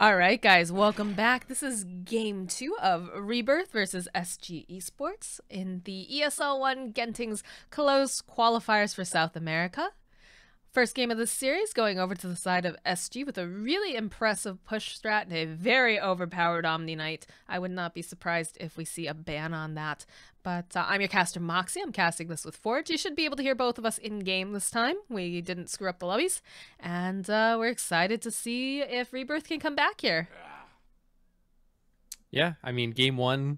All right, guys, welcome back. This is game 2 of Rebirth versus SG Esports in the ESL One Genting's close qualifiers for South America. First game of the series, going over to the side of SG with a really impressive push strat and a very overpowered Omni Knight. I would not be surprised if we see a ban on that. But I'm your caster Moxie. I'm casting this with Forge. You should be able to hear both of us in-game this time. We didn't screw up the lobbies. And we're excited to see if Rebirth can come back here. Yeah, I mean, game 1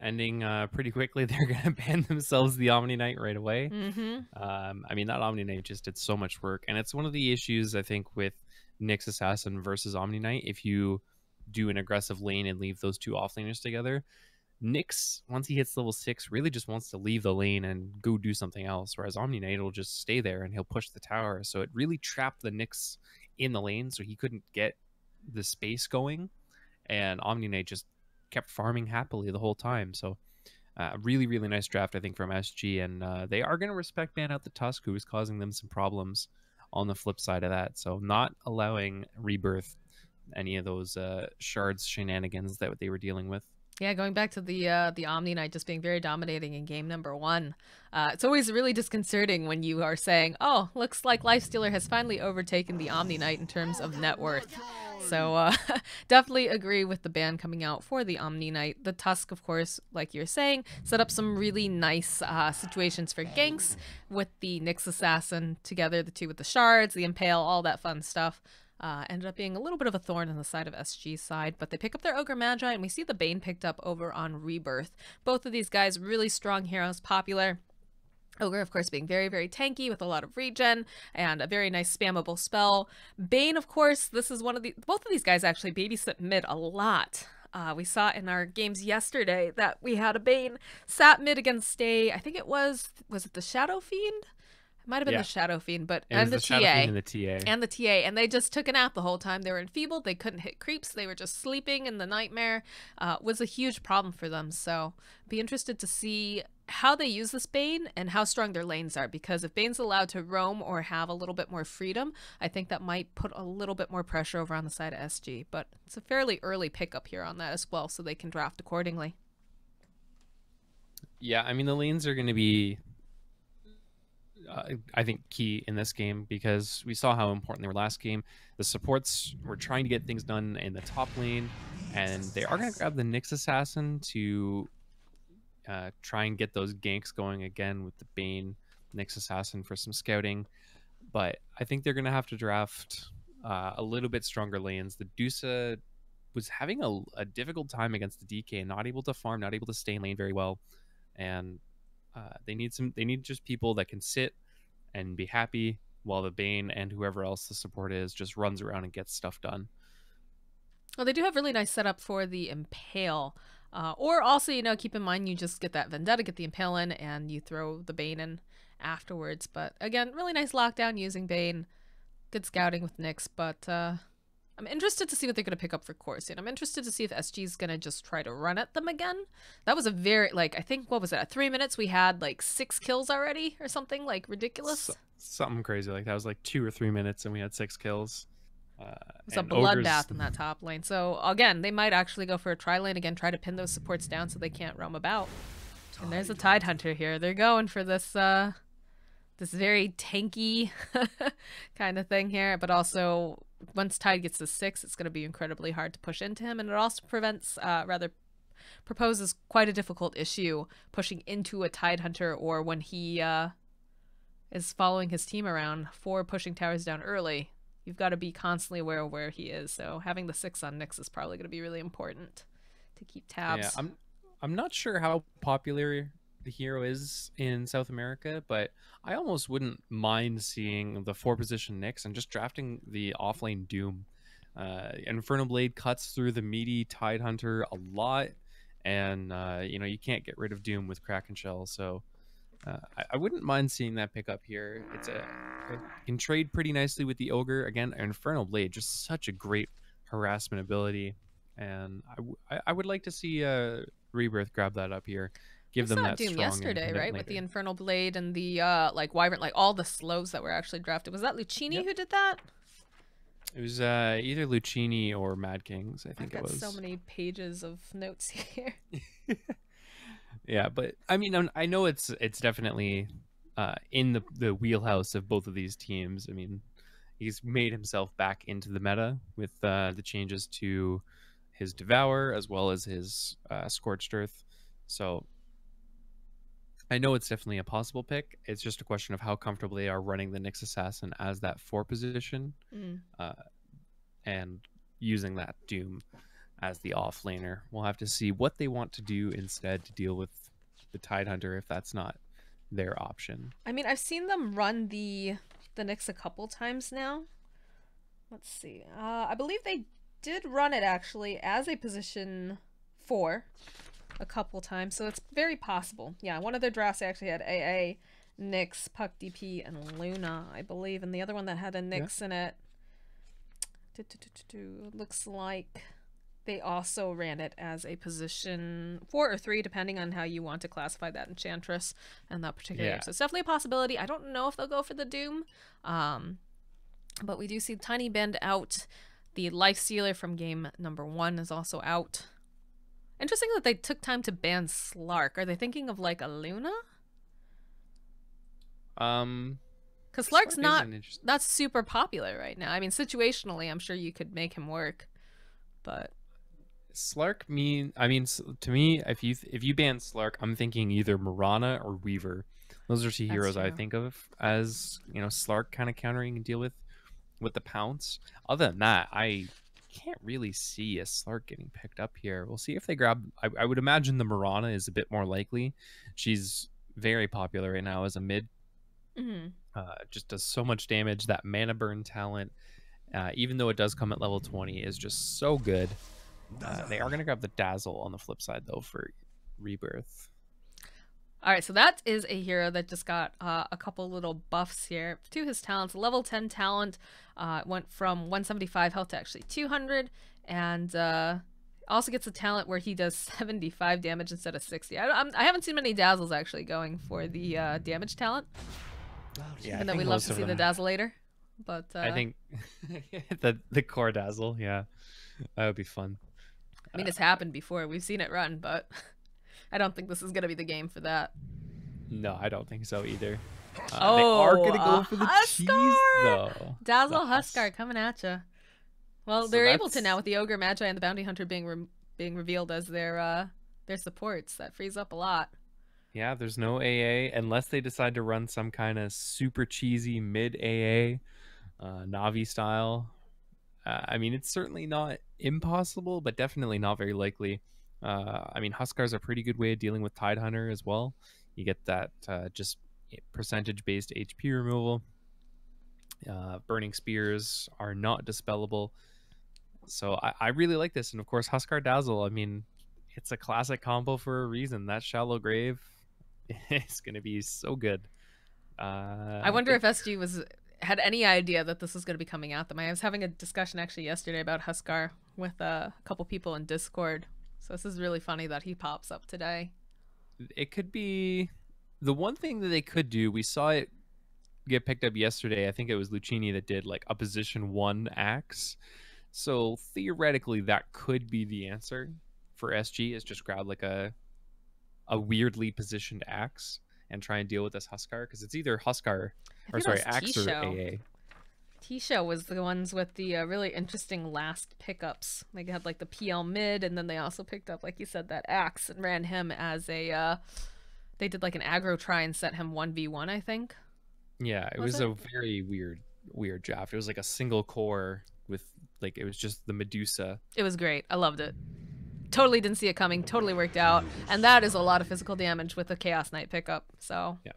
ending pretty quickly. They're going to ban themselves the Omni Knight right away. I mean, that Omni Knight just did so much work. And it's one of the issues, I think, with Nyx Assassin versus Omni Knight. If you do an aggressive lane and leave those two offlaners together, Nyx, once he hits level 6, really just wants to leave the lane and go do something else. Whereas Omni Knight will just stay there and he'll push the tower. So it really trapped the Nyx in the lane so he couldn't get the space going. And Omni Knight just kept farming happily the whole time. So really, really nice draft, I think, from SG. And they are going to respect ban out the Tusk, who is causing them some problems on the flip side of that. So not allowing Rebirth any of those shards shenanigans that they were dealing with. Yeah, going back to the Omni Knight just being very dominating in game number 1. It's always really disconcerting when you are saying, oh, looks like Lifestealer has finally overtaken the Omni Knight in terms of net worth. So definitely agree with the ban coming out for the Omni Knight. The Tusk, of course, like you're saying, set up some really nice situations for ganks with the Nyx Assassin together, the two with the shards, the Impale, all that fun stuff. Ended up being a little bit of a thorn on the side of SG's side, but they pick up their Ogre Magi, and we see the Bane picked up over on Rebirth. Both of these guys, really strong heroes, popular. Ogre, of course, being very, very tanky with a lot of regen and a very nice spammable spell. Bane, of course, this is one of the... Both of these guys actually babysit mid a lot. We saw in our games yesterday that we had a Bane sat mid against a... I think it was it the Shadow Fiend? Might have been the Shadow Fiend, but and the TA. And the TA. And the TA. And they just took a nap the whole time. They were enfeebled. They couldn't hit creeps. They were just sleeping in the nightmare. Was a huge problem for them. So be interested to see how they use this Bane and how strong their lanes are. Because if Bane's allowed to roam or have a little bit more freedom, I think that might put a little bit more pressure over on the side of SG. But it's a fairly early pickup here on that as well, so they can draft accordingly. Yeah, I mean, the lanes are going to be... I think key in this game, because we saw how important they were last game. The supports were trying to get things done in the top lane, and they are going to grab the Nyx Assassin to try and get those ganks going again with the Bane Nyx Assassin for some scouting. But I think they're going to have to draft a little bit stronger lanes. The Dusa was having a difficult time against the DK, not able to farm, not able to stay in lane very well, and they need just people that can sit and be happy while the Bane and whoever else the support is just runs around and gets stuff done. Well, they do have really nice setup for the Impale. Or also, you know, keep in mind you just get that Vendetta, get the Impale in, and you throw the Bane in afterwards. But again, really nice lockdown using Bane. Good scouting with Nyx, but I'm interested to see what they're going to pick up for Corsian. I'm interested to see if SG's going to just try to run at them again. That was a very, like, I think, what was it? At 3 minutes, we had, like, 6 kills already or something, like, ridiculous. Something crazy like that. It was, like, 2 or 3 minutes, and we had 6 kills. It's a bloodbath in that top lane. So, again, they might actually go for a tri-lane again, try to pin those supports down so they can't roam about. And there's a Tide Hunter here. They're going for this, this very tanky kind of thing here, but also... Once Tide gets to 6, it's going to be incredibly hard to push into him, and it also proposes quite a difficult issue pushing into a Tide Hunter, or when he is following his team around for pushing towers down early. You've got to be constantly aware of where he is, so having the 6 on Nyx is probably going to be really important to keep tabs. Yeah, I'm not sure how popular the hero is in South America, but I almost wouldn't mind seeing the 4-position Nyx and just drafting the offlane Doom. Infernal Blade cuts through the meaty Tide Hunter a lot, and you know, you can't get rid of Doom with Kraken Shell, so I wouldn't mind seeing that pick up here. It can trade pretty nicely with the Ogre. Again, Infernal Blade, just such a great harassment ability, and I would like to see Rebirth grab that up here. Give them that Doom strong yesterday, right? With the Infernal Blade and the like Wyvern, like all the slows that were actually drafted. Was that Lucchini who did that? It was either Lucchini or Mad Kings, I think I've it got so was. many pages of notes here. Yeah, but I mean, I know it's definitely in the wheelhouse of both of these teams. I mean, he's made himself back into the meta with the changes to his Devour as well as his Scorched Earth. So I know it's definitely a possible pick. It's just a question of how comfortable they are running the Nyx Assassin as that 4 position uh, and using that Doom as the off laner. We'll have to see what they want to do instead to deal with the Tidehunter if that's not their option. I mean, I've seen them run the Nyx a couple times now. Let's see. I believe they did run it actually as a position 4 a couple times, so it's very possible. Yeah, one of their drafts actually had AA, Nyx, Puck DP, and Luna, I believe, and the other one that had a Nyx in it. Looks like they also ran it as a position 4 or 3, depending on how you want to classify that Enchantress and that particular game. So it's definitely a possibility. I don't know if they'll go for the Doom, but we do see Tiny Bend out. The Lifestealer from game number 1 is also out. Interesting that they took time to ban Slark. Are they thinking of like a Luna? Because Slark's not super popular right now. I mean, situationally, I'm sure you could make him work, but Slark to me, if you ban Slark, I'm thinking either Mirana or Weaver. Those are 2 heroes I think of as, you know, Slark kind of countering and deal with the Pounce. Other than that, I can't really see a Slark getting picked up here. We'll see if they grab. I would imagine the Mirana is a bit more likely. She's very popular right now as a mid. Just does so much damage. That mana burn talent, even though it does come at level 20, is just so good. They are going to grab the Dazzle on the flip side, though, for Rebirth. All right, so that is a hero that just got a couple little buffs here to his talents. Level 10 talent went from 175 health to actually 200, and also gets a talent where he does 75 damage instead of 60. I haven't seen many Dazzles actually going for the damage talent. Yeah, even though we love to see the Dazzle later. But I think the core Dazzle, yeah, that would be fun. I mean, it's happened before. We've seen it run, but I don't think this is going to be the game for that. No, I don't think so either. They are going to go for the Huskar! cheese, though. Dazzle Huskar coming at you. Well, so they're able to now with the Ogre, Magi, and the Bounty Hunter being revealed as their supports. That frees up a lot. Yeah, there's no AA unless they decide to run some kind of super cheesy mid AA, Navi style. I mean, it's certainly not impossible, but definitely not very likely. I mean, Huskar's a pretty good way of dealing with Tidehunter as well. You get that just percentage-based HP removal. Burning Spears are not dispellable. So I really like this. And of course, Huskar Dazzle, I mean, it's a classic combo for a reason. That Shallow Grave is going to be so good. I wonder if SG had any idea that this was going to be coming at them. I was having a discussion actually yesterday about Huskar with a couple people in Discord. So this is really funny that he pops up today. It could be the one thing that they could do. We saw it get picked up yesterday. I think it was Lucchini that did like a position 1 axe. So theoretically, that could be the answer for SG, is just grab like a weirdly positioned axe and try and deal with this Huskar, because it's either Huskar or sorry, axe or AA. T-Show was the ones with the really interesting last pickups. They had like the PL mid, and then they also picked up, like you said, that axe and ran him as a. They did like an aggro try and set him 1v1, I think. Yeah, it was a very weird draft. It was like a single core with like it was just the Medusa. It was great. I loved it. Totally didn't see it coming. Totally worked out, and that is a lot of physical damage with a Chaos Knight pickup. So yeah,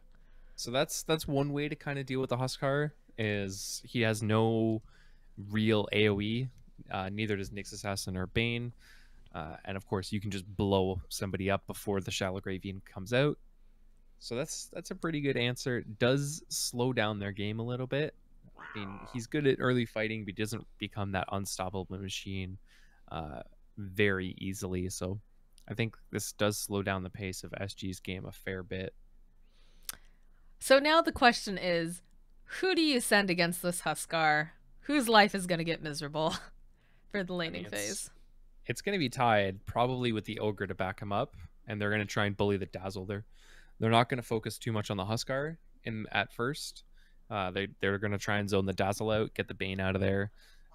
so that's one way to kind of deal with the Huskar. Is he has no real AoE, neither does Nyx Assassin or Bane, and of course you can just blow somebody up before the Shallow Grave even comes out. So that's a pretty good answer. It does slow down their game a little bit. I mean, he's good at early fighting, but he doesn't become that unstoppable machine very easily. So I think this does slow down the pace of SG's game a fair bit. So now the question is, who do you send against this Huskar? whose life is going to get miserable for the I laning mean, phase? it's going to be tied probably with the Ogre to back him up, and they're going to try and bully the Dazzle. They're not going to focus too much on the Huskar at first. They're going to try and zone the Dazzle out, get the Bane out of there,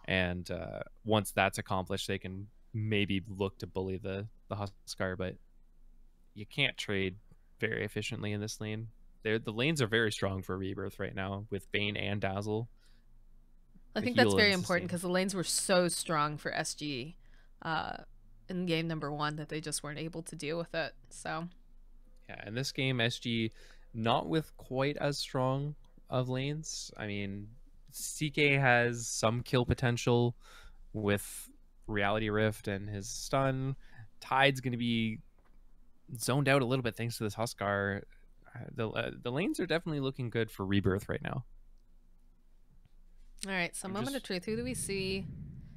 and once that's accomplished, they can maybe look to bully the Huskar. But you can't trade very efficiently in this lane. The lanes are very strong for Rebirth right now with Bane and Dazzle. I think that's very important because the lanes were so strong for SG in game number 1 that they just weren't able to deal with it. So yeah, in this game, SG not with quite as strong of lanes. I mean, CK has some kill potential with Reality Rift and his stun. Tide's going to be zoned out a little bit thanks to this Huskar. The lanes are definitely looking good for Rebirth right now. All right, so moment of truth. Who do we see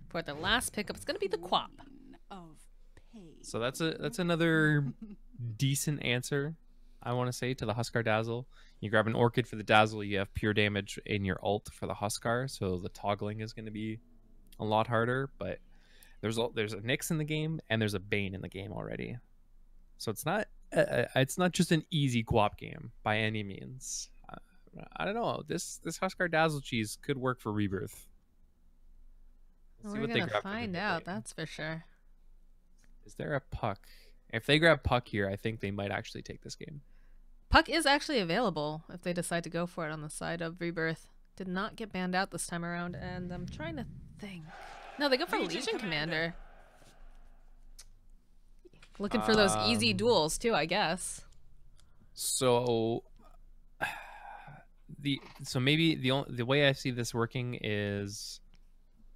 for the last pickup? It's going to be the Quap. So that's another decent answer, I want to say, to the Huskar Dazzle. You grab an Orchid for the Dazzle, you have pure damage in your ult for the Huskar, so the toggling is going to be a lot harder. But there's a Nyx in the game and there's a Bane in the game already, so it's not just an easy Quap game by any means. I don't know. This Huskar Dazzle cheese could work for Rebirth. We're gonna find out. That's for sure. Is there a Puck? If they grab Puck here, I think they might actually take this game. Puck is actually available if they decide to go for it on the side of Rebirth. Did not get banned out this time around, and I'm trying to think. No, they go for Legion Commander. Looking for those easy duels too, I guess. So maybe the way I see this working is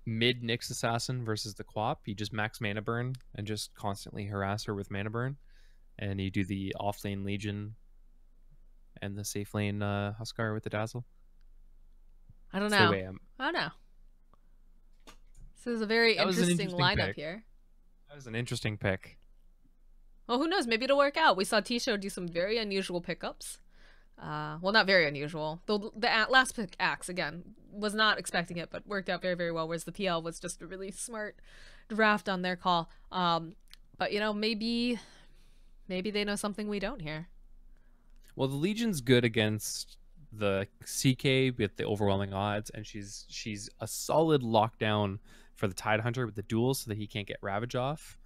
mid Nyx Assassin versus the Quap. You just max mana burn and just constantly harass her with mana burn, and you do the off lane Legion and the safe lane Huskar with the Dazzle. I don't know. I don't know. This is a very interesting lineup here. That was an interesting pick. Well, who knows? Maybe it'll work out. We saw T-Show do some very unusual pickups. Well, not very unusual. The last pick, Axe, again, was not expecting it, but worked out very, very well, whereas the PL was just a really smart draft on their call. But, you know, maybe they know something we don't here. Well, the Legion's good against the CK with the overwhelming odds, and she's a solid lockdown for the Tide Hunter with the duels so that he can't get Ravage off.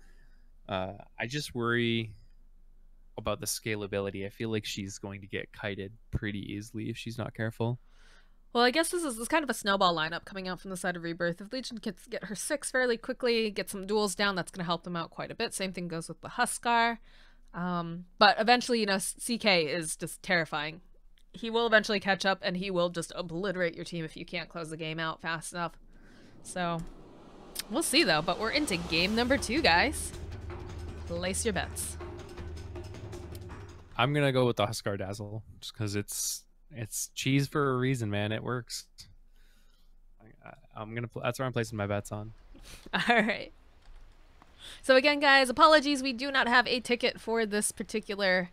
I just worry about the scalability. I feel like she's going to get kited pretty easily if she's not careful. Well, I guess this is kind of a snowball lineup coming out from the side of Rebirth. If Legion can get her 6 fairly quickly, get some duels down, that's going to help them out quite a bit. Same thing goes with the Huskar. But eventually, you know, CK is just terrifying. He will eventually catch up, and he will just obliterate your team if you can't close the game out fast enough. So, we'll see, though. But we're into game number 2, guys. Place your bets. I'm going to go with the Huskar Dazzle, just because it's cheese for a reason, man. It works. That's where I'm placing my bets on. All right. So again, guys, apologies. We do not have a ticket for this particular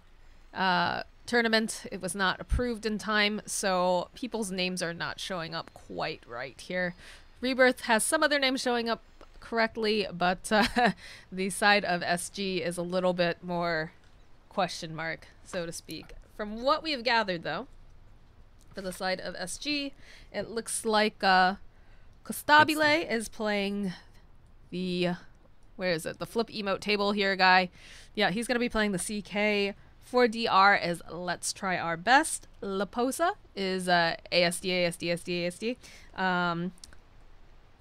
tournament. It was not approved in time, so people's names are not showing up quite right here. Rebirth has some of their names showing up correctly, but the side of SG is a little bit more question mark, so to speak. From what we have gathered, though, for the side of SG, it looks like Costabile is playing the... Where is it? The flip emote table here guy. Yeah, he's going to be playing the CK. For DR is Let's Try Our Best. Laposa is ASD.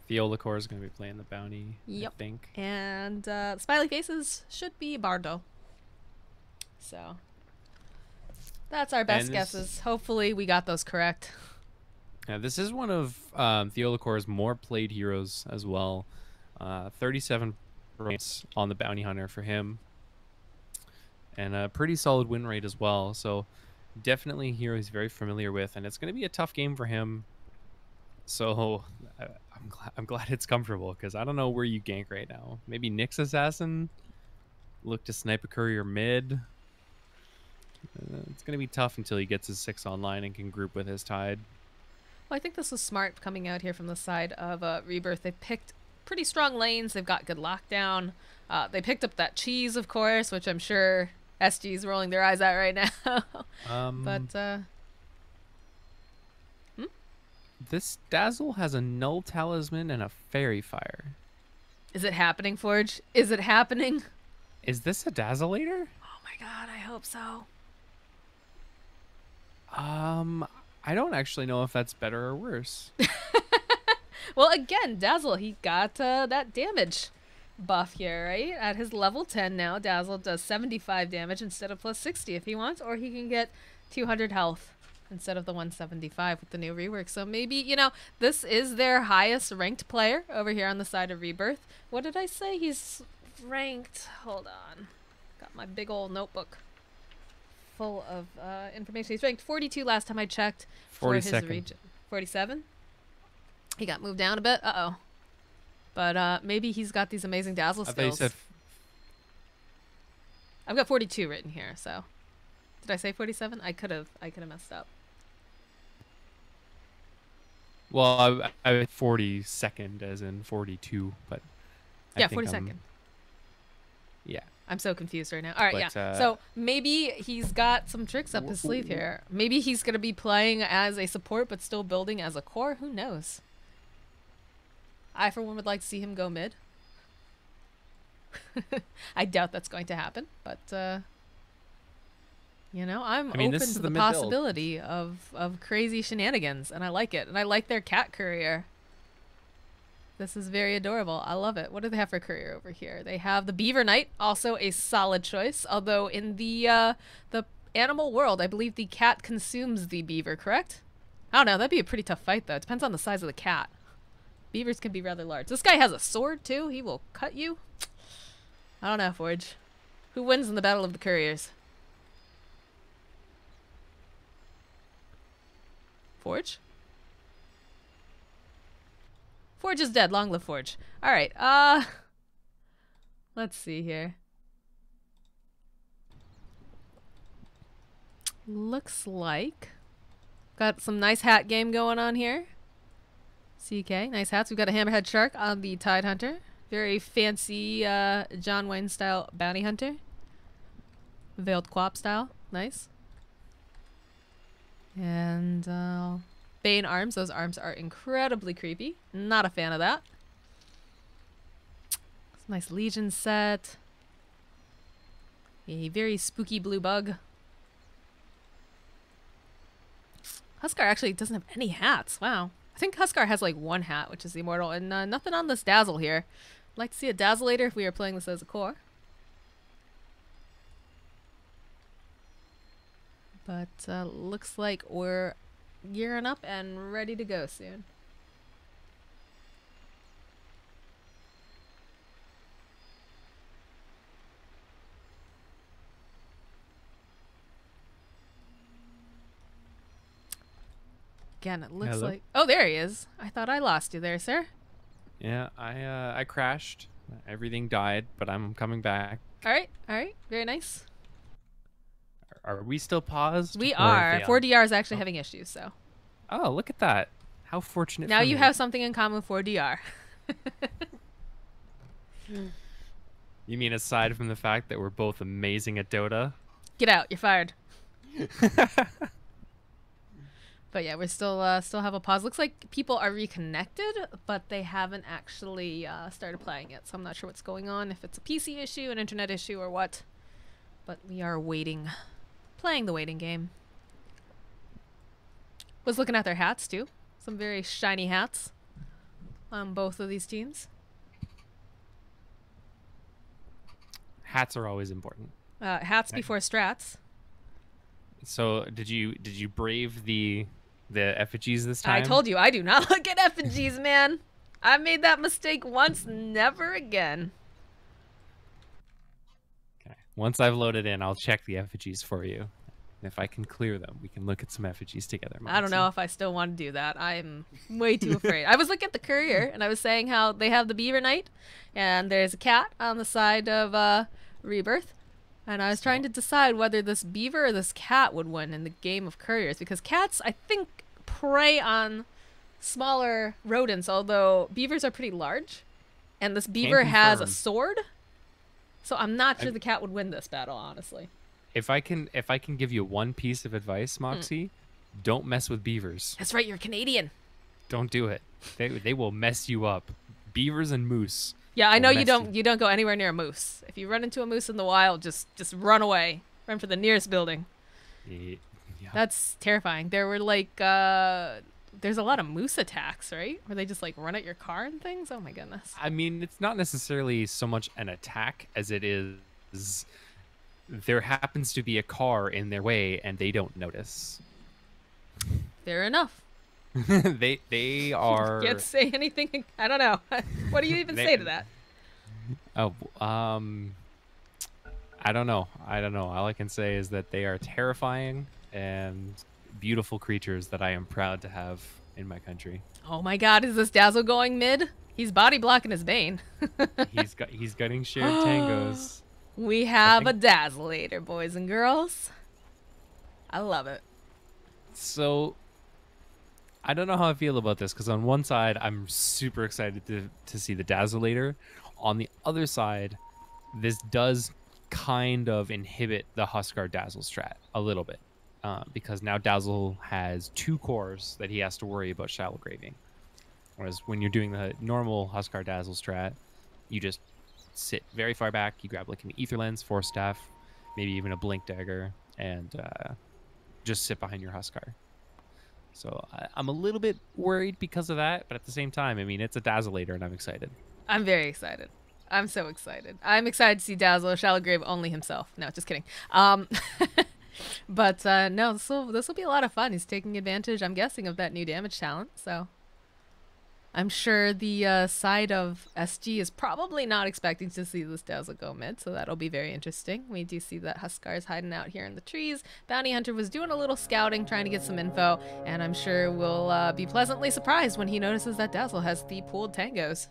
Theolacor is going to be playing the Bounty, yep. I think. And Smiley Faces should be Bardo. So that's our best guesses. Hopefully we got those correct. Yeah, this is one of Theolacor's more played heroes as well. 37 points on the Bounty Hunter for him, and a pretty solid win rate as well. So definitely a hero he's very familiar with, and it's going to be a tough game for him. So I'm glad it's comfortable, because I don't know where you gank right now. Maybe Nyx Assassin, look to snipe a courier mid. It's going to be tough until he gets his 6 online and can group with his Tide. Well, I think this was smart coming out here from the side of Rebirth. They picked pretty strong lanes. They've got good lockdown. They picked up that cheese, of course, which I'm sure SG's rolling their eyes at right now. But this Dazzle has a Null Talisman and a Fairy Fire. is it happening, Forge? Is it happening? Is this a Dazzleator? Oh my god, I hope so. I don't actually know if that's better or worse. Well, again, Dazzle, he got that damage buff here, right? At his level 10 now, Dazzle does 75 damage instead of plus 60 if he wants, or he can get 200 health instead of the 175 with the new rework. So maybe, you know, this is their highest ranked player over here on the side of Rebirth. What did I say? He's ranked, hold on, got my big old notebook full of information. He's ranked 42 last time I checked for his region. 47? He got moved down a bit. Uh-oh. But maybe he's got these amazing Dazzle skills. I thought you said... I've got 42 written here, so... Did I say 47? I could have messed up. Well, I 42nd as in 42, but... Yeah, 42nd. Yeah. I'm so confused right now. All right, but, yeah. So maybe he's got some tricks up his sleeve here. Maybe he's going to be playing as a support but still building as a core. Who knows? I, for one, would like to see him go mid. I doubt that's going to happen, but, you know, I'm open to the possibility of crazy shenanigans, and I like it. And I like their cat courier. This is very adorable. I love it. What do they have for courier over here? They have the Beaver Knight, also a solid choice. Although in the animal world, I believe the cat consumes the beaver, correct? I don't know. That'd be a pretty tough fight, though. It depends on the size of the cat. Beavers can be rather large. This guy has a sword, too. He will cut you. I don't know, Forge. Who wins in the Battle of the Couriers? Forge? Forge is dead. Long live Forge. Alright, let's see here. Looks like... Got some nice hat game going on here. CK, nice hats. We've got a Hammerhead Shark on the Tide Hunter. Very fancy John Wayne style bounty hunter. Veiled Quap style. Nice. And Bane arms. Those arms are incredibly creepy. Not a fan of that. Nice Legion set. A very spooky blue bug. Huskar actually doesn't have any hats. Wow. I think Huskar has like one hat, which is the Immortal, and nothing on this Dazzle here. I'd like to see a Dazzleator if we are playing this as a core. But looks like we're gearing up and ready to go soon. Again, it looks like... Oh, there he is. I thought I lost you there, sir. Yeah, I crashed. Everything died, but I'm coming back. All right. Very nice. Are we still paused? We are. 4DR is actually having issues, so. Oh, look at that. How fortunate. Now you have something in common with 4DR. You mean aside from the fact that we're both amazing at Dota? Get out. You're fired. But yeah, we still have a pause. Looks like people are reconnected, but they haven't actually started playing it. So I'm not sure what's going on, if it's a PC issue, an internet issue, or what. But we are waiting. Playing the waiting game. Was looking at their hats, too. Some very shiny hats on both of these teams. Hats are always important. Hats before strats. So did you brave the effigies this time? I told you I do not look at effigies, man. I made that mistake once, never again. Okay. Once I've loaded in, I'll check the effigies for you. And if I can clear them, we can look at some effigies together. I don't know if I still want to do that. I'm way too afraid. I was looking at the courier, and I was saying how they have the Beaver Knight, and there's a cat on the side of Rebirth. And I was trying to decide whether this beaver or this cat would win in the game of couriers, because cats, I think, prey on smaller rodents, although beavers are pretty large. And this beaver has a sword. So I'm not sure the cat would win this battle, honestly. If I can give you one piece of advice, Moxie, don't mess with beavers. That's right, you're Canadian. Don't do it. They will mess you up. Beavers and moose. Yeah, I know you don't go anywhere near a moose. If you run into a moose in the wild, just run away. Run for the nearest building. Yeah. That's terrifying. There were like there's a lot of moose attacks, right? Where they just like run at your car and things. Oh my goodness. I mean, it's not necessarily so much an attack as it is there happens to be a car in their way and they don't notice. Fair enough. they are. Can't say anything. I don't know. What do you even say to that? Oh, I don't know. All I can say is that they are terrifying and beautiful creatures that I am proud to have in my country. Oh my God, is this Dazzle going mid? He's body blocking his Bane. he's getting shared tangos. We have a Dazzleator, boys and girls. I love it. So I don't know how I feel about this, because on one side I'm super excited to see the Dazzleator. On the other side, this does kind of inhibit the Huskar Dazzle strat a little bit, because now Dazzle has 2 cores that he has to worry about shallow graving, whereas when you're doing the normal Huskar Dazzle strat, you just sit very far back, you grab like an Ether Lens, Force Staff, maybe even a Blink Dagger, and just sit behind your Huskar. So I'm a little bit worried because of that, but at the same time, I mean, it's a Dazzleator and I'm excited. I'm very excited. I'm so excited. I'm excited to see Dazzle Shallow Grave only himself. No, just kidding. But no, this will be a lot of fun. He's taking advantage, I'm guessing, of that new damage talent. So I'm sure the side of SG is probably not expecting to see this Dazzle go mid, so that'll be very interesting. We do see that Huskar is hiding out here in the trees. Bounty Hunter was doing a little scouting, trying to get some info, and I'm sure we'll be pleasantly surprised when he notices that Dazzle has the pooled tangos.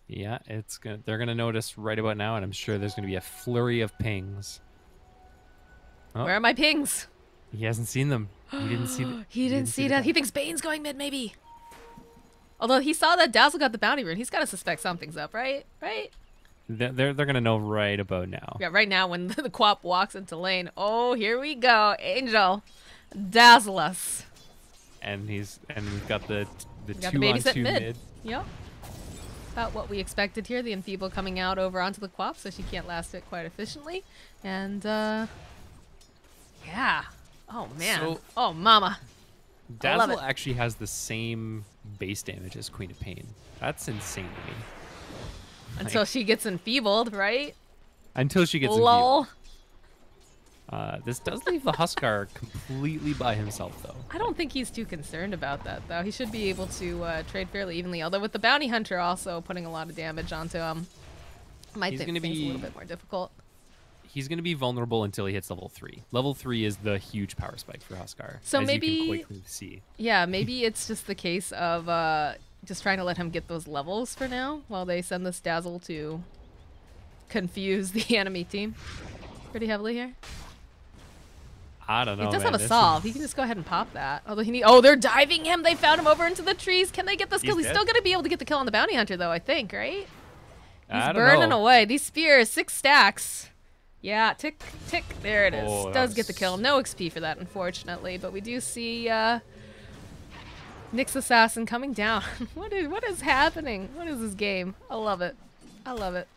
Yeah, they're gonna notice right about now, and I'm sure there's gonna be a flurry of pings. Oh, where are my pings? He hasn't seen them. He didn't see them. He didn't see that. He thinks Bane's going mid, maybe. Although he saw that Dazzle got the bounty rune, he's got to suspect something's up, right? Right? They're gonna know right about now. Yeah, right now when the Quap walks into lane. Oh, here we go, Angel, dazzle us. And we've got the we 2-on-2 mid. Yep. About what we expected here. The Enfeeble coming out over onto the Quap, so she can't last it quite efficiently. And yeah. Oh man. So, oh mama. Dazzle actually has the same base damage as Queen of Pain. That's insane to me. Until she gets enfeebled, right? Until she gets enfeebled. This does leave the Huskar completely by himself, though. I don't think he's too concerned about that, though. He should be able to trade fairly evenly. Although with the Bounty Hunter also putting a lot of damage onto him, might make things a little bit more difficult. He's going to be vulnerable until he hits level 3. Level 3 is the huge power spike for Huskar. So as maybe you can quickly see. Yeah, maybe it's just the case of just trying to let him get those levels for now while they send this Dazzle to confuse the enemy team pretty heavily here. I don't know. He does have a solve. He can just go ahead and pop that. Although oh, they're diving him. They found him over into the trees. Can they get this kill? He's still going to be able to get the kill on the Bounty Hunter, though, I think, right? He's burning away. These spears, 6 stacks. Yeah, tick, tick. There it is. Oh, does get the kill. No XP for that, unfortunately. But we do see Nyx Assassin coming down. What is happening? What is this game? I love it. I love it.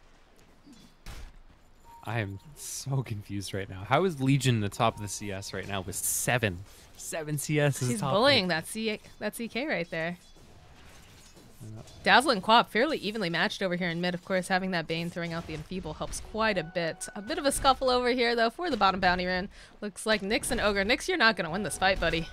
I am so confused right now. How is Legion the top of the CS right now with 7? 7 CS is He's top bullying that CK right there. Dazzle and Quap fairly evenly matched over here in mid. Of course, having that Bane throwing out the Enfeeble helps quite a bit. A bit of a scuffle over here, though, for the bottom bounty rune. Looks like Nyx and Ogre. Nyx, you're not going to win this fight, buddy.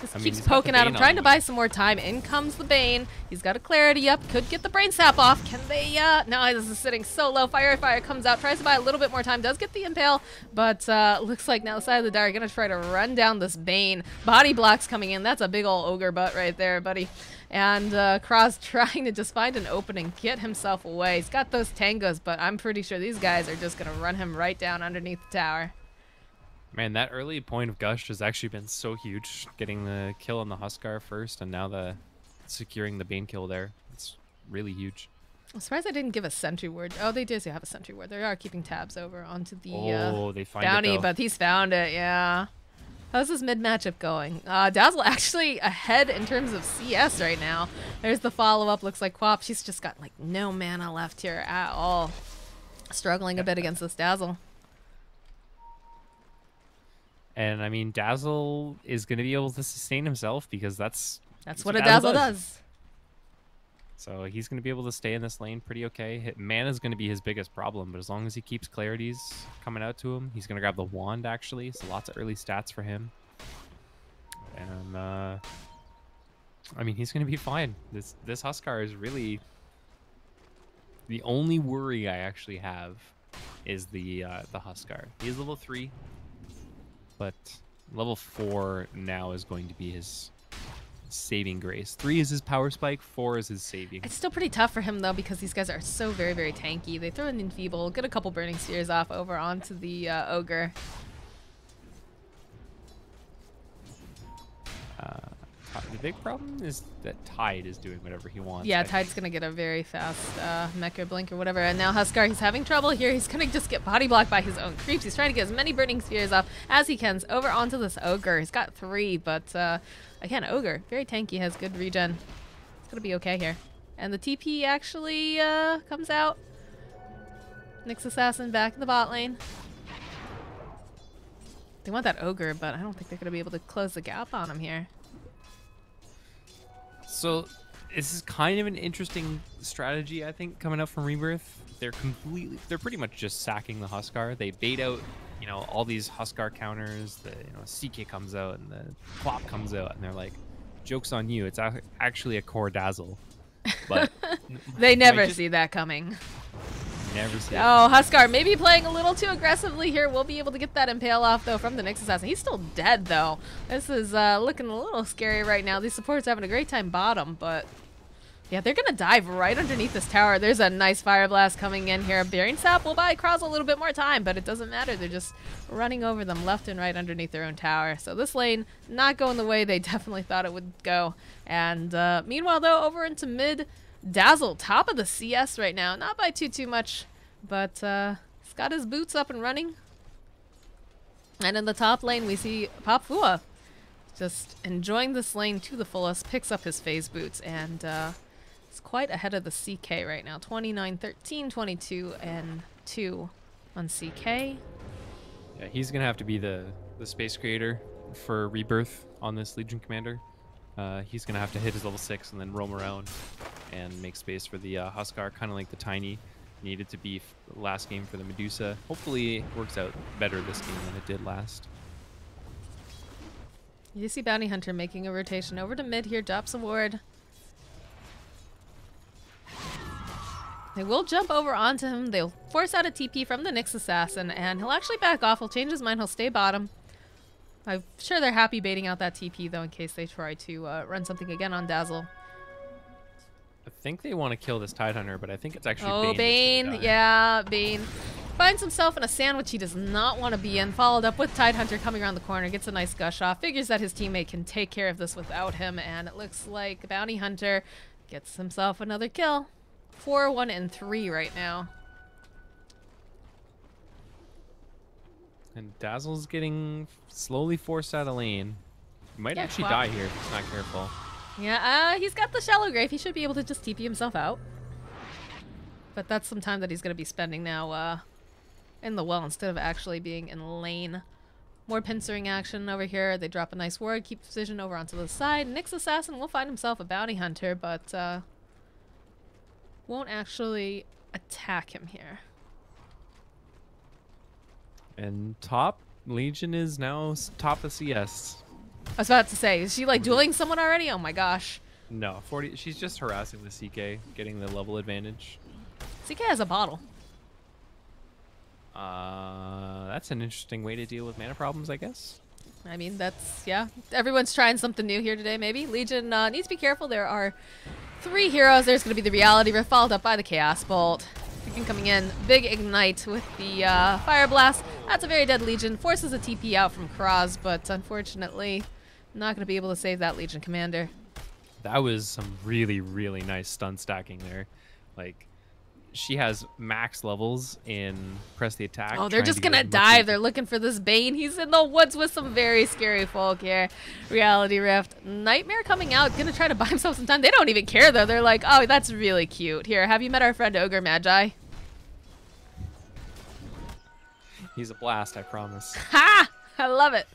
Just keeps poking at him, trying to buy some more time. In comes the Bane. He's got a Clarity up. Could get the Brain Sap off. Can they? No, this is sitting so low. Fire comes out. Tries to buy a little bit more time. Does get the Impale. But looks like now the side of the Dire going to try to run down this Bane. Body blocks coming in. That's a big old Ogre butt right there, buddy. And Cross trying to just find an opening, get himself away. He's got those tangos, but I'm pretty sure these guys are just going to run him right down underneath the tower. Man, that early point of Gush has actually been so huge. Getting the kill on the Huskar first, and now the securing the Bane kill there. It's really huge. I'm surprised I didn't give a sentry ward. Oh, they did have a sentry ward. They are keeping tabs over onto the They find bounty, it, though. but he's found it, yeah. How's this mid matchup going? Dazzle actually ahead in terms of CS right now. There's the follow-up. Looks like Quap. She's just got like no mana left here at all. Struggling a bit against this Dazzle. And I mean, Dazzle is going to be able to sustain himself because that's what a Dazzle does. So he's going to be able to stay in this lane pretty okay. Mana is going to be his biggest problem, but as long as he keeps clarities coming out to him, he's going to grab the wand, actually. So lots of early stats for him. And, I mean, he's going to be fine. This Huskar is really... The only worry I actually have is the Huskar. He is level 3, but level 4 now is going to be his... saving grace. 3 is his power spike, 4 is his saving. It's still pretty tough for him though because these guys are so very, very tanky. They throw an Enfeeble, get a couple burning spheres off over onto the Ogre. The big problem is that Tide is doing whatever he wants. Yeah, Tide's gonna get a very fast Mecha Blink or whatever. And now Huskar, he's having trouble here. He's gonna just get body blocked by his own creeps. He's trying to get as many burning spheres off as he can over onto this Ogre. He's got 3, but again, Ogre, very tanky, has good regen. It's gonna be okay here. And the TP actually comes out. Nyx Assassin back in the bot lane. They want that Ogre, but I don't think they're gonna be able to close the gap on him here. So this is kind of an interesting strategy, I think, coming up from Rebirth. They're pretty much just sacking the Huskar. They bait out, you know, all these Huskar counters. The CK comes out and the Quap comes out, and they're like, "Joke's on you! It's actually a core Dazzle." But they never see that coming. Never see. Oh, Huskar maybe playing a little too aggressively here. We'll be able to get that impale off though from the Nyx Assassin. He's still dead though. This is looking a little scary right now. These supports having a great time bottom, but yeah, they're gonna dive right underneath this tower. There's a nice fire blast coming in here. Bearing Sap will buy Cross a little bit more time, but it doesn't matter. They're just running over them left and right underneath their own tower. So this lane not going the way they definitely thought it would go. And meanwhile though, over into mid, Dazzle top of the CS right now, not by too much, but he's got his boots up and running. And in the top lane we see Papua just enjoying this lane to the fullest, picks up his phase boots, and is quite ahead of the CK right now. 29, 13, 22, and 2 on CK. Yeah, he's gonna have to be the space creator for Rebirth on this Legion Commander. He's gonna have to hit his level 6 and then roam around and make space for the Huskar, kind of like the Tiny needed to be last game for the Medusa. Hopefully it works out better this game than it did last. You see Bounty Hunter making a rotation over to mid here, drops a ward. They will jump over onto him. They'll force out a TP from the Nyx Assassin, and he'll actually back off. He'll change his mind. He'll stay bottom. I'm sure they're happy baiting out that TP, though, in case they try to run something again on Dazzle. I think they want to kill this Tidehunter, but I think it's actually Bane. Yeah, Bane. Finds himself in a sandwich he does not want to be in, followed up with Tidehunter coming around the corner, gets a nice gush off, figures that his teammate can take care of this without him, and it looks like Bounty Hunter gets himself another kill. 4, 1, and 3 right now. And Dazzle's getting slowly forced out of lane. He might actually die here if he's not careful. Yeah, he's got the shallow grave. He should be able to just TP himself out. But that's some time that he's going to be spending now in the well instead of actually being in lane. More pincering action over here. They drop a nice ward, keep vision over onto the side. Nyx Assassin will find himself a Bounty Hunter, but won't actually attack him here. And top Legion is now top of CS. I was about to say, is she like dueling someone already? Oh my gosh. No, 40. She's just harassing the CK, getting the level advantage. CK has a bottle. That's an interesting way to deal with mana problems, I guess. I mean, that's, yeah. Everyone's trying something new here today, maybe. Legion needs to be careful. There are 3 heroes. There's going to be the Reality Rift, followed up by the Chaos Bolt. Freaking coming in. Big Ignite with the Fire Blast. That's a very dead Legion. Forces a TP out from Kraz, but unfortunately, not going to be able to save that Legion Commander. That was some really, really nice stun stacking there. Like, she has max levels in press the attack. Oh, they're just gonna dive. They're looking for this Bane. He's in the woods with some very scary folk here. Reality Rift. Nightmare coming out. Gonna try to buy himself some time. They don't even care, though. They're like, oh, that's really cute. Here, have you met our friend Ogre Magi? He's a blast, I promise. Ha! I love it.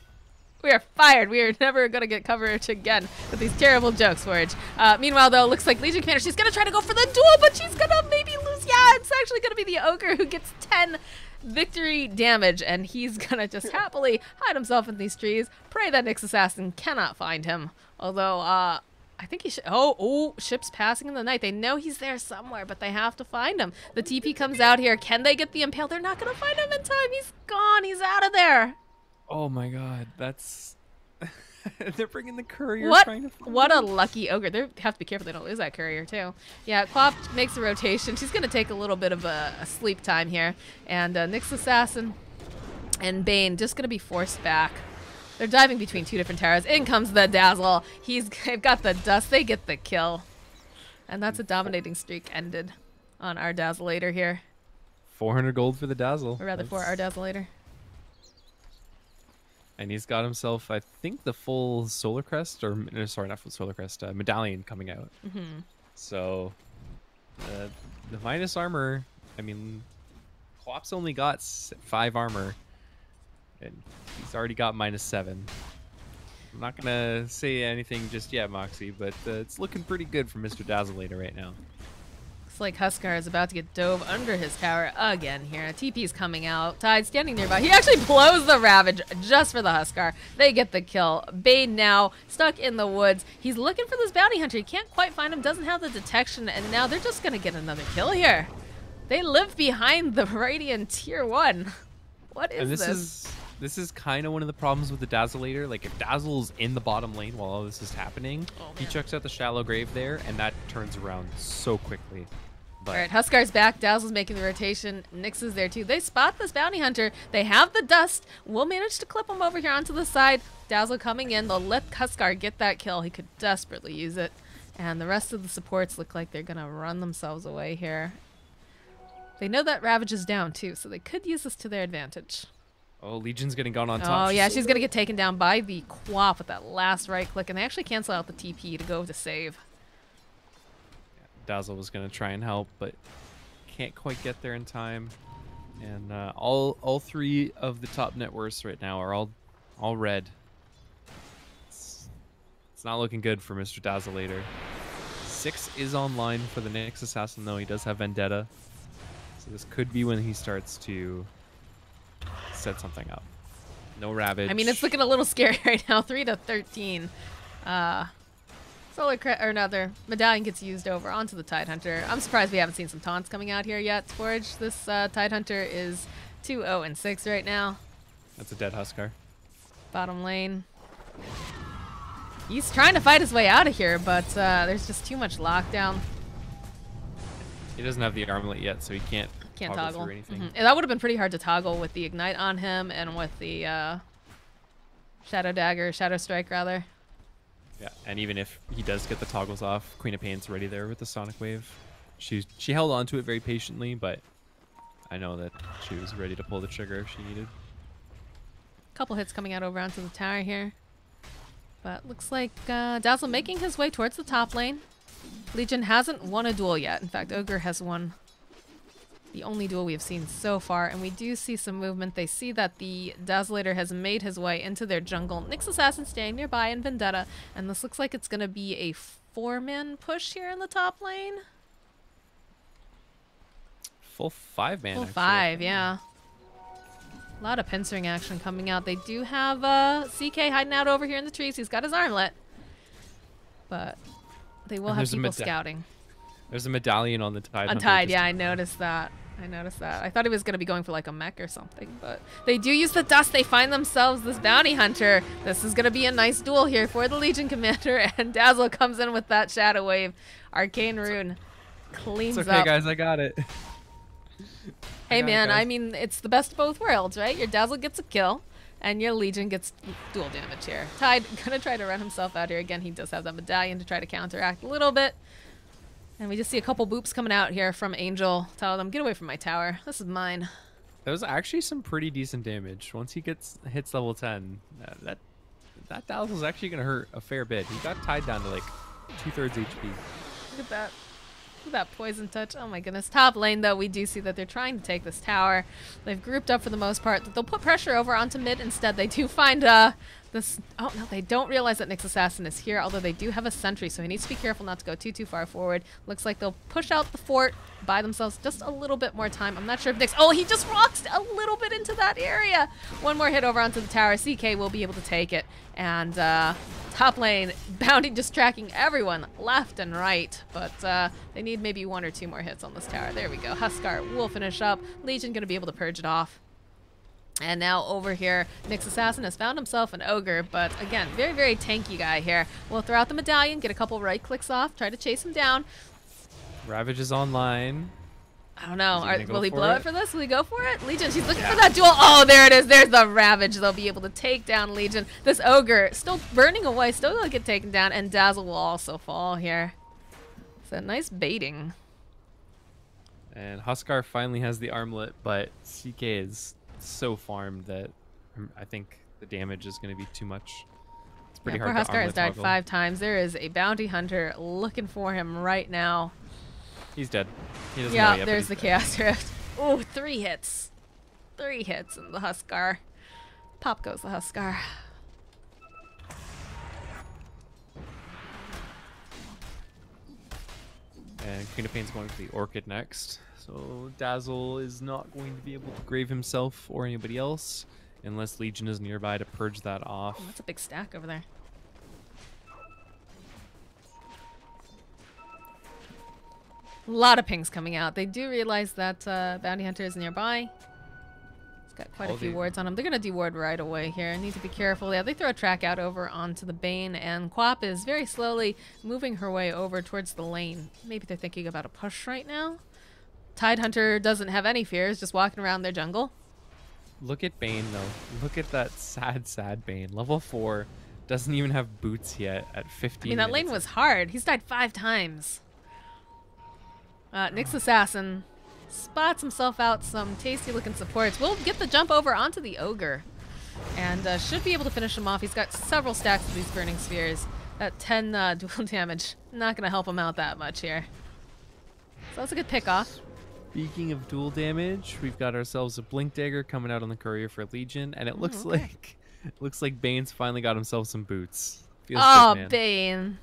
We are fired. We are never going to get coverage again with these terrible jokes, Forge. Meanwhile, though, looks like Legion Commander, she's going to try to go for the duel, but she's going to maybe lose. Yeah, it's actually going to be the Ogre who gets 10 victory damage, and he's going to just happily hide himself in these trees. Pray that Nyx Assassin cannot find him. Although, I think he should. Oh, ships passing in the night. They know he's there somewhere, but they have to find him. The TP comes out here. Can they get the Impale? They're not going to find him in time. He's gone. He's out of there. Oh my god, that's... They're bringing the courier. What a lucky Ogre. They have to be careful they don't lose that courier, too. Yeah, Quap makes a rotation. She's going to take a little bit of a sleep time here. And Nyx Assassin and Bane just going to be forced back. They're diving between two different towers. In comes the Dazzle. They've got the dust. They get the kill. And that's a dominating streak ended on our Dazzleator here. 400 gold for the Dazzle. Or rather, for our Dazzleator. And he's got himself, I think, the full Solar Crest, or no, sorry, not full Solar Crest, medallion coming out. Mm-hmm. So, the minus armor, I mean, Quap's only got 5 armor, and he's already got -7. I'm not going to say anything just yet, Moxie, but it's looking pretty good for Mr. Dazzleator right now. Looks like Huskar is about to get dove under his tower again here. TP's coming out. Tide standing nearby. He actually blows the Ravage just for the Huskar. They get the kill. Bane now stuck in the woods. He's looking for this bounty hunter. He can't quite find him. Doesn't have the detection. And now they're just going to get another kill here. They live behind the Radiant Tier 1. What is this? This is kind of one of the problems with the Dazzleator. Like, if Dazzle's in the bottom lane while all this is happening, he chucks out the shallow grave there, and that turns around so quickly. But all right, Huskar's back. Dazzle's making the rotation. Nyx is there too. They spot this bounty hunter. They have the dust. We'll manage to clip him over here onto the side. Dazzle coming in. They'll let Huskar get that kill. He could desperately use it. And the rest of the supports look like they're going to run themselves away here. They know that Ravage is down too, so they could use this to their advantage. Oh, Legion's getting gone on top. Oh, yeah, she's going to get taken down by the Quap with that last right click, and they actually cancel out the TP to go to save. Yeah, Dazzle was going to try and help, but can't quite get there in time. And all 3 of the top net worths right now are all red. It's not looking good for Mr. Dazzleator. 6 is online for the Nyx Assassin, though. He does have Vendetta. So this could be when he starts to set something up. No Ravage. I mean, it's looking a little scary right now. 3-13. Another Medallion gets used over onto the Tidehunter. I'm surprised we haven't seen some taunts coming out here yet. Forge, this Tidehunter is 2-0-6 right now. That's a dead Huskar. Bottom lane. He's trying to fight his way out of here, but there's just too much lockdown. He doesn't have the armlet yet, so he can't toggle through anything. That would have been pretty hard to toggle with the Ignite on him and with the Shadow Strike rather. Yeah, and even if he does get the toggles off, Queen of Pain's ready there with the Sonic Wave. She held on to it very patiently, but I know that she was ready to pull the trigger if she needed. Couple hits coming out over onto the tower here. But looks like Dazzle making his way towards the top lane. Legion hasn't won a duel yet. In fact, Ogre has won the only duel we have seen so far, and we do see some movement. They see that the Dazzleator has made his way into their jungle. Nyx Assassin staying nearby in Vendetta, and this looks like it's going to be a 4-man push here in the top lane. Full 5-man. Full 5, yeah. A lot of pincering action coming out. They do have CK hiding out over here in the trees. He's got his armlet, but they will have people scouting. There's a medallion on the Tide. On Tide, yeah, I noticed that. I thought he was going to be going for like a mech or something, but they do use the dust. They find themselves this bounty hunter. This is going to be a nice duel here for the Legion Commander, and Dazzle comes in with that Shadow Wave. Arcane Rune cleans up. It's okay, guys, I got it. Hey man, guys. I mean, it's the best of both worlds, right? Your Dazzle gets a kill, and your Legion gets dual damage here. Tide gonna try to run himself out here again. He does have that medallion to try to counteract a little bit. And we just see a couple boops coming out here from Angel. Tell them, get away from my tower. This is mine. That was actually some pretty decent damage. Once he hits level 10, that Dazzle's actually gonna hurt a fair bit. He got tied down to like 2/3 HP. Look at that. Look at that poison touch. Oh my goodness. Top lane, though, we do see that they're trying to take this tower. They've grouped up for the most part. They'll put pressure over onto mid instead. They do find this... Oh, no, they don't realize that Nyx Assassin is here, although they do have a sentry, so he needs to be careful not to go too far forward. Looks like they'll push out the fort, buy themselves just a little bit more time. I'm not sure if Nyx... Oh, he just rocked a little bit into that area. One more hit over onto the tower. CK will be able to take it. And top lane, Bounty just tracking everyone left and right. But they need maybe 1 or 2 more hits on this tower. There we go. Huskar will finish up. Legion going to be able to purge it off. And now over here, Nyx Assassin has found himself an ogre, but again, very, very tanky guy here. We'll throw out the medallion, get a couple right clicks off, try to chase him down. Ravage is online. I don't know. Will he blow it for this? Will he go for it? Legion, she's looking Yeah. for that duel. Oh, there it is. There's the Ravage. They'll be able to take down Legion. This ogre still burning away, still going to get taken down, and Dazzle will also fall here. So nice baiting. And Huskar finally has the armlet, but CK is so farmed that I think the damage is going to be too much. It's pretty hard poor to Huskar has armlet died toggle. 5 times. There is a bounty hunter looking for him right now. He's dead. He doesn't know Yeah, yet, but there's he's the dead. Chaos Rift. Oh, 3 hits. 3 hits in the Huskar. Pop goes the Huskar. And Queen of Pain's going for the Orchid next. So Dazzle is not going to be able to grave himself or anybody else unless Legion is nearby to purge that off. Oh, that's a big stack over there. A lot of pings coming out. They do realize that Bounty Hunter is nearby. He's got quite a few wards on him. They're going to deward right away here. Need to be careful. Yeah, they throw a track out over onto the Bane, and Quap is very slowly moving her way over towards the lane. Maybe they're thinking about a push right now. Tidehunter doesn't have any fears, just walking around their jungle. Look at Bane, though. Look at that sad, sad Bane. Level 4. Doesn't even have boots yet at 15 I mean, that lane was hard. He's died 5 times. Nyx Assassin spots himself out some tasty-looking supports. We'll get the jump over onto the Ogre. And should be able to finish him off. He's got several stacks of these Burning Spheres. At 10 dual damage. Not going to help him out that much here. So that's a good pick-off. Speaking of dual damage, we've got ourselves a Blink Dagger coming out on the courier for Legion, and it looks like Bane's finally got himself some boots. Feels Oh, good, man. Bane.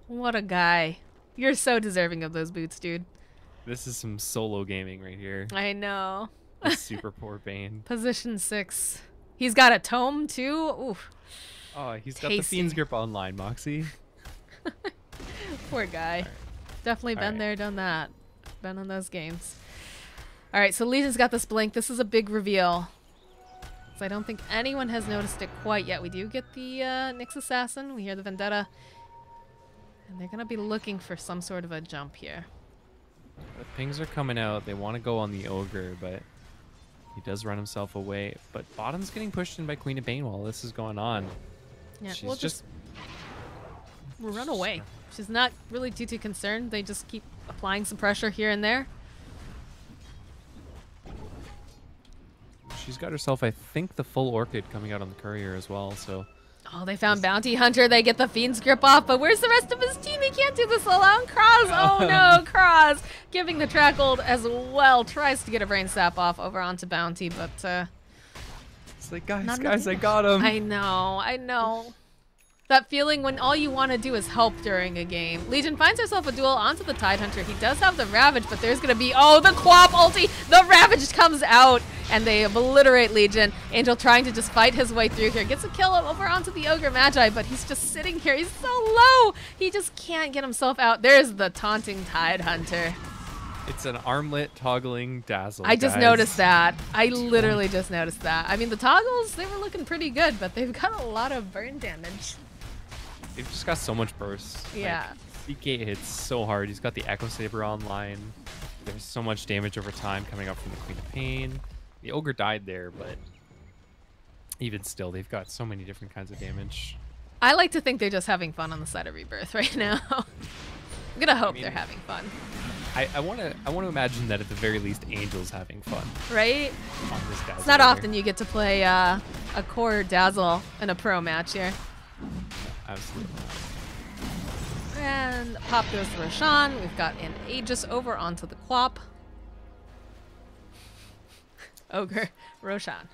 What a guy. You're so deserving of those boots, dude. This is some solo gaming right here. I know. This super poor Bane. Position 6. He's got a tome, too. Oof. Oh, he's got the Fiend's Grip online, Moxie. Poor guy. Definitely been there, done that. Been in those games. All right, so Legion's got this blink. This is a big reveal. So I don't think anyone has noticed it quite yet. We do get the Nyx Assassin. We hear the Vendetta. And they're going to be looking for some sort of a jump here. The pings are coming out. They want to go on the Ogre, but he does run himself away. But bottom's getting pushed in by Queen of Bane while this is going on. Yeah, She's we'll just run away. She's not really too concerned. They just keep applying some pressure here and there. She's got herself, I think, the full Orchid coming out on the courier as well, so... Oh, they found Bounty Hunter. They get the Fiend's Grip off, but where's the rest of his team? He can't do this alone. Cross. Oh no, Cross giving the Trackhold as well. Tries to get a Brain Sap off over onto Bounty, but it's like, guys, I got him. I know. That feeling when all you want to do is help during a game. Legion finds herself a duel onto the Tidehunter. He does have the Ravage, but there's going to be, oh, the Quap ulti. The Ravage comes out, and they obliterate Legion. Angel trying to just fight his way through here. Gets a kill over onto the Ogre Magi, but he's just sitting here. He's so low. He just can't get himself out. There's the taunting Tidehunter. It's an armlet toggling Dazzle. I just noticed that. I literally just noticed that. I mean, the toggles, they were looking pretty good, but they've got a lot of burn damage. They've just got so much burst. Yeah. Like, CK hits so hard. He's got the Echo Saber online. There's so much damage over time coming up from the Queen of Pain. The Ogre died there, but even still, they've got so many different kinds of damage. I like to think they're just having fun on the side of Rebirth right now. I'm gonna hope they're having fun. I want to imagine that at the very least, Angel's having fun. Right? On this Dazzle It's not here. often you get to play a core Dazzle in a pro match here. Absolutely not. And pop goes to Roshan. We've got an Aegis over onto the Quap. Ogre, Roshan.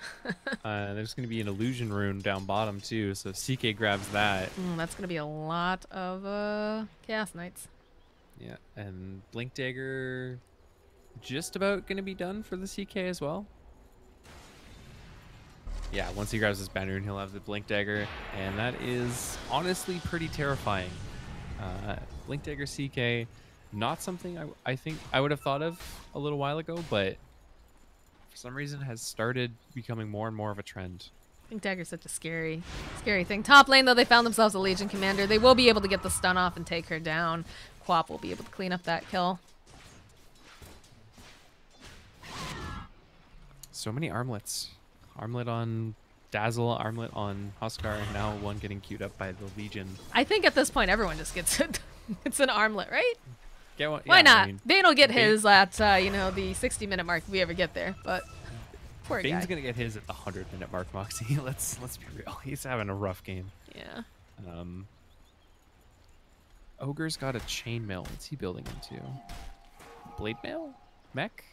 There's going to be an illusion rune down bottom too, so if CK grabs that. That's going to be a lot of Chaos Knights. Yeah, and Blink Dagger just about going to be done for the CK as well. Yeah, once he grabs his banner, he'll have the Blink Dagger, and that is honestly pretty terrifying. Blink Dagger CK, not something I think I would have thought of a little while ago, but for some reason has started becoming more and more of a trend. Blink Dagger's such a scary thing. Top lane, though, they found themselves a Legion Commander. They will be able to get the stun off and take her down. Quap will be able to clean up that kill. So many armlets. Armlet on Dazzle, armlet on Huskar, and now one getting queued up by the Legion. I think at this point everyone just gets it. It's an armlet, right? Get one, Why yeah, not? I mean, Bane will get his at you know, the 60-minute mark if we ever get there, but poor guy. Bane's gonna get his at the 100-minute mark, Moxie. Let's be real. He's having a rough game. Yeah. Ogre's got a chainmail. What's he building into? Blade mail? Mech?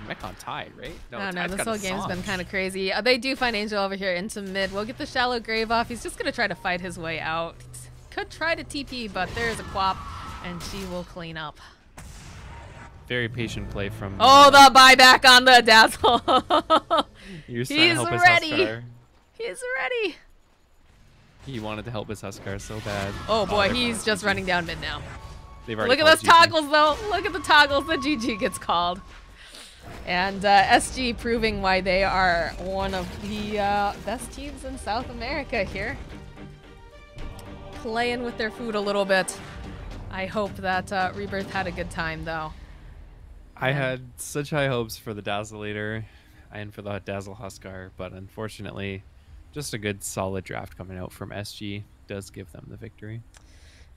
Mech on Tide, right? No, I don't know. Tide's This got whole game's been Assange. kind of crazy. They do find Angel over here into mid. We'll get the shallow grave off. He's just going to try to fight his way out. Could try to TP, but there's a Quap, and she will clean up. Very patient play from. Oh, the buyback on the Dazzle. You're trying to help his ready. Huskar. He's ready. He wanted to help his Huskar so bad. Oh boy, they're he's called just GG. running down mid now. They've already Look at those called GG. toggles, though. Look at the toggles. The GG gets called. And SG proving why they are one of the best teams in South America here. Playing with their food a little bit. I hope that Rebirth had a good time, though. I had such high hopes for the Dazzle leader and for the Dazzle Huskar, but unfortunately, just a good solid draft coming out from SG does give them the victory.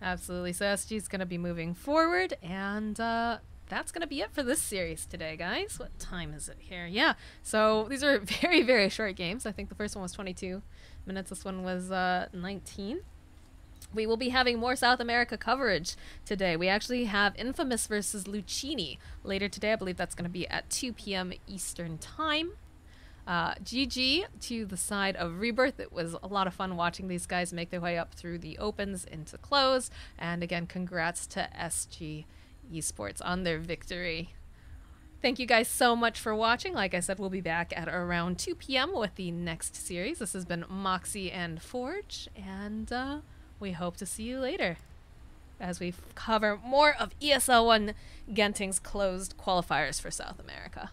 Absolutely. So SG is going to be moving forward, and that's going to be it for this series today, guys. What time is it here? Yeah. So these are very, very short games. I think the first one was 22 minutes. This one was 19. We will be having more South America coverage today. We actually have Infamous versus Lucchini later today. I believe that's going to be at 2 p.m. Eastern Time. GG to the side of Rebirth. It was a lot of fun watching these guys make their way up through the opens into close. And again, congrats to SG Esports on their victory. Thank you guys so much for watching. Like I said, we'll be back at around 2 p.m. with the next series. This has been Moxie and Forge, and we hope to see you later as we cover more of ESL One Genting's closed qualifiers for South America.